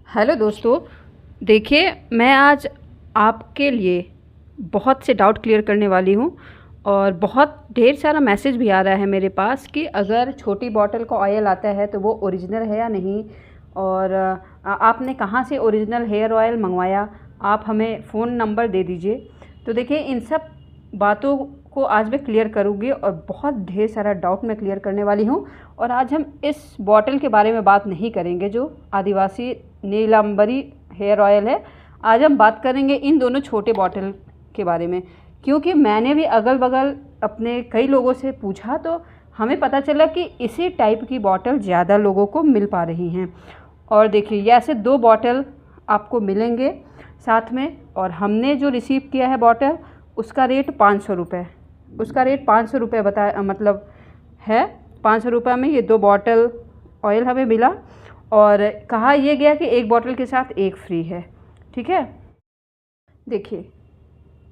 Hello दोस्तों, देखिए मैं आज आपके लिए बहुत से डाउट क्लियर करने वाली हूँ और बहुत ढेर सारा मैसेज भी आ रहा है मेरे पास कि अगर छोटी बॉटल का ऑयल आता है तो वो ओरिजिनल है या नहीं, और आपने कहाँ से ओरिजिनल हेयर ऑयल मंगवाया, आप हमें फ़ोन नंबर दे दीजिए। तो देखिए इन सब बातों को आज मैं क्लियर करूँगी और बहुत ढेर सारा डाउट मैं क्लियर करने वाली हूँ। और आज हम इस बॉटल के बारे में बात नहीं करेंगे जो आदिवासी नीलांबरी हेयर ऑयल है। आज हम बात करेंगे इन दोनों छोटे बॉटल के बारे में, क्योंकि मैंने भी अगल बगल अपने कई लोगों से पूछा तो हमें पता चला कि इसी टाइप की बॉटल ज़्यादा लोगों को मिल पा रही हैं। और देखिए ये ऐसे 2 बॉटल आपको मिलेंगे साथ में, और हमने जो रिसीव किया है बॉटल उसका रेट 500 रुपये, उसका रेट 500 रुपये मतलब है। 500 रुपये में ये 2 बॉटल ऑयल हमें मिला और कहा यह गया कि एक बॉटल के साथ एक फ्री है। ठीक है, देखिए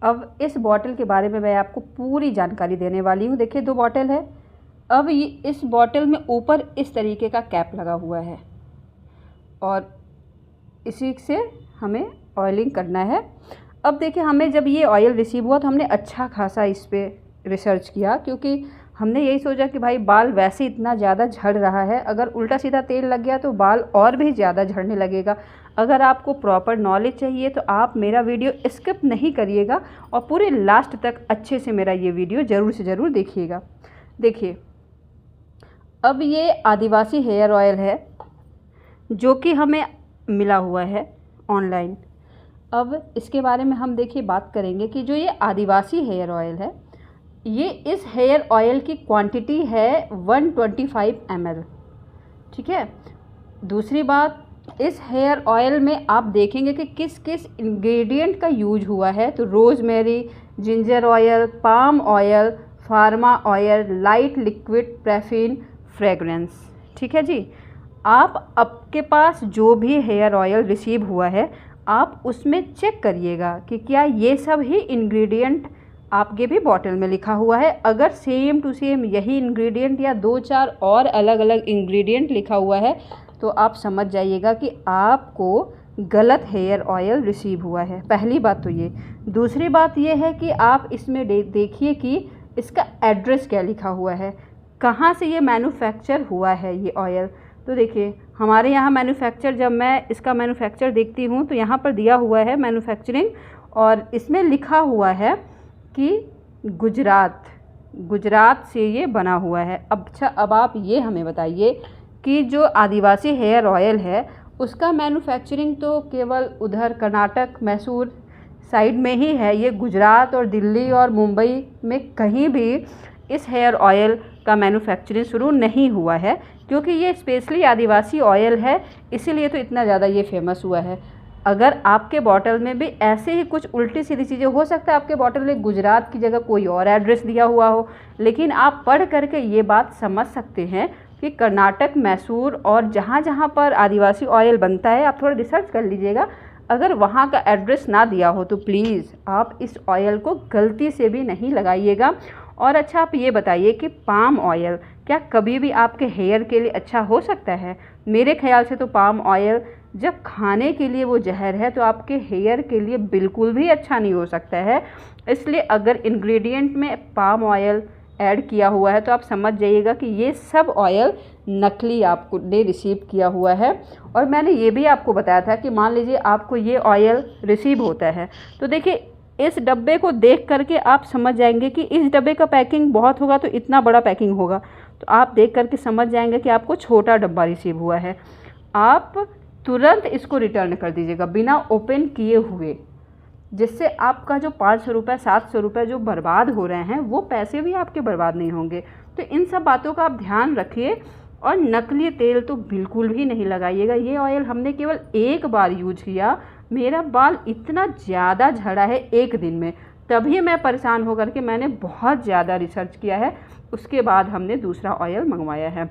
अब इस बॉटल के बारे में मैं आपको पूरी जानकारी देने वाली हूँ। देखिए 2 बॉटल है। अब ये इस बॉटल में ऊपर इस तरीके का कैप लगा हुआ है और इसी से हमें ऑयलिंग करना है। अब देखिए हमें जब ये ऑयल रिसीव हुआ तो हमने अच्छा खासा इस पर रिसर्च किया, क्योंकि हमने यही सोचा कि भाई बाल वैसे इतना ज़्यादा झड़ रहा है, अगर उल्टा सीधा तेल लग गया तो बाल और भी ज़्यादा झड़ने लगेगा। अगर आपको प्रॉपर नॉलेज चाहिए तो आप मेरा वीडियो स्किप नहीं करिएगा और पूरे लास्ट तक अच्छे से मेरा ये वीडियो ज़रूर से ज़रूर देखिएगा। देखिए अब ये आदिवासी हेयर ऑयल है जो कि हमें मिला हुआ है ऑनलाइन। अब इसके बारे में हम देखिए बात करेंगे कि जो ये आदिवासी हेयर ऑयल है, ये इस हेयर ऑयल की क्वांटिटी है 125 ml। ठीक है, दूसरी बात, इस हेयर ऑयल में आप देखेंगे कि किस किस इंग्रेडिएंट का यूज हुआ है। तो rosemary, ginger oil, palm oil, pharma oil, light liquid paraffin, fragrance. ठीक है जी, आपके पास जो भी हेयर ऑयल रिसीव हुआ है आप उसमें चेक करिएगा कि क्या ये सब ही इंग्रेडिएंट आपके भी बॉटल में लिखा हुआ है। अगर सेम टू सेम यही इंग्रेडिएंट या 2-4 और अलग अलग इंग्रेडिएंट लिखा हुआ है तो आप समझ जाइएगा कि आपको गलत हेयर ऑयल रिसीव हुआ है। पहली बात तो ये। दूसरी बात ये है कि आप इसमें देखिए कि इसका एड्रेस क्या लिखा हुआ है, कहाँ से ये मैन्युफैक्चर हुआ है ये ऑयल। तो देखिए हमारे यहाँ मैन्युफैक्चर, जब मैं इसका मैन्युफैक्चर देखती हूँ तो यहाँ पर दिया हुआ है मैन्युफैक्चरिंग और इसमें लिखा हुआ है कि गुजरात से ये बना हुआ है। अच्छा, अब आप ये हमें बताइए कि जो आदिवासी हेयर ऑयल है उसका मैन्युफैक्चरिंग तो केवल उधर कर्नाटक मैसूर साइड में ही है। ये गुजरात और दिल्ली और मुंबई में कहीं भी इस हेयर ऑयल का मैन्युफैक्चरिंग शुरू नहीं हुआ है, क्योंकि ये स्पेशली आदिवासी ऑयल है, इसीलिए तो इतना ज़्यादा ये फेमस हुआ है। अगर आपके बॉटल में भी ऐसे ही कुछ उल्टी सीधी चीज़ें, हो सकता है आपके बॉटल में गुजरात की जगह कोई और एड्रेस दिया हुआ हो, लेकिन आप पढ़ करके ये बात समझ सकते हैं कि कर्नाटक, मैसूर और जहाँ जहाँ पर आदिवासी ऑयल बनता है आप थोड़ा रिसर्च कर लीजिएगा। अगर वहाँ का एड्रेस ना दिया हो तो प्लीज़ आप इस ऑयल को गलती से भी नहीं लगाइएगा। और अच्छा आप ये बताइए कि पाम ऑयल क्या कभी भी आपके हेयर के लिए अच्छा हो सकता है? मेरे ख्याल से तो पाम ऑयल जब खाने के लिए वो जहर है तो आपके हेयर के लिए बिल्कुल भी अच्छा नहीं हो सकता है। इसलिए अगर इंग्रेडिएंट में पाम ऑयल ऐड किया हुआ है तो आप समझ जाइएगा कि ये सब ऑयल नकली आपको ने रिसीव किया हुआ है। और मैंने ये भी आपको बताया था कि मान लीजिए आपको ये ऑयल रिसीव होता है तो देखिए इस डब्बे को देख करके आप समझ जाएंगे कि इस डब्बे का पैकिंग बहुत होगा तो इतना बड़ा पैकिंग होगा, तो आप देख करके समझ जाएंगे कि आपको छोटा डब्बा रिसीव हुआ है। आप तुरंत इसको रिटर्न कर दीजिएगा बिना ओपन किए हुए, जिससे आपका जो 500 रुपये 700 रुपये जो बर्बाद हो रहे हैं वो पैसे भी आपके बर्बाद नहीं होंगे। तो इन सब बातों का आप ध्यान रखिए और नकली तेल तो बिल्कुल भी नहीं लगाइएगा। ये ऑयल हमने केवल एक बार यूज किया, मेरा बाल इतना ज़्यादा झड़ा है एक दिन में, तभी मैं परेशान होकर के मैंने बहुत ज़्यादा रिसर्च किया है, उसके बाद हमने दूसरा ऑयल मंगवाया है।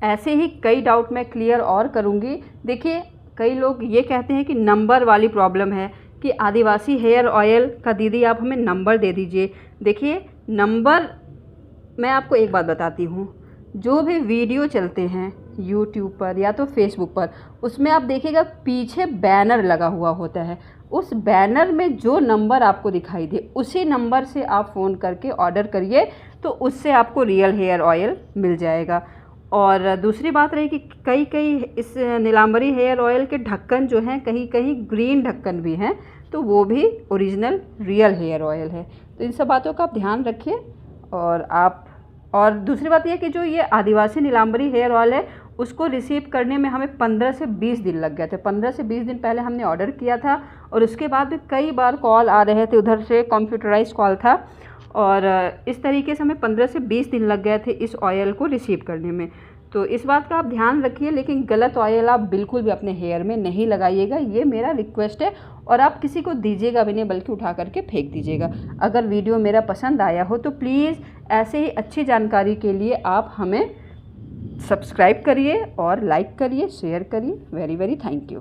ऐसे ही कई डाउट मैं क्लियर और करूँगी। देखिए कई लोग ये कहते हैं कि नंबर वाली प्रॉब्लम है कि आदिवासी हेयर ऑयल का दीदी आप हमें नंबर दे दीजिए। देखिए नंबर, मैं आपको एक बात बताती हूँ, जो भी वीडियो चलते हैं यूट्यूब पर या तो फेसबुक पर, उसमें आप देखिएगा पीछे बैनर लगा हुआ होता है। उस बैनर में जो नंबर आपको दिखाई दे उसी नंबर से आप फ़ोन करके ऑर्डर करिए, तो उससे आपको रियल हेयर ऑयल मिल जाएगा। और दूसरी बात रही कि कई कई इस नीलांबरी हेयर ऑयल के ढक्कन जो हैं कहीं कहीं ग्रीन ढक्कन भी हैं, तो वो भी ओरिजिनल रियल हेयर ऑयल है। तो इन सब बातों का आप ध्यान रखिए। और दूसरी बात यह कि जो ये आदिवासी नीलांबरी हेयर ऑयल है उसको रिसीव करने में हमें 15 से 20 दिन लग गए थे। 15 से 20 दिन पहले हमने ऑर्डर किया था और उसके बाद भी कई बार कॉल आ रहे थे, उधर से कंप्यूटराइज कॉल था, और इस तरीके से हमें 15 से 20 दिन लग गए थे इस ऑयल को रिसीव करने में। तो इस बात का आप ध्यान रखिए, लेकिन गलत ऑयल आप बिल्कुल भी अपने हेयर में नहीं लगाइएगा, ये मेरा रिक्वेस्ट है। और आप किसी को दीजिएगा भी नहीं, बल्कि उठा करके फेंक दीजिएगा। अगर वीडियो मेरा पसंद आया हो तो प्लीज़ ऐसे ही अच्छी जानकारी के लिए आप हमें सब्सक्राइब करिए और लाइक करिए, शेयर करिए। Very very thank you.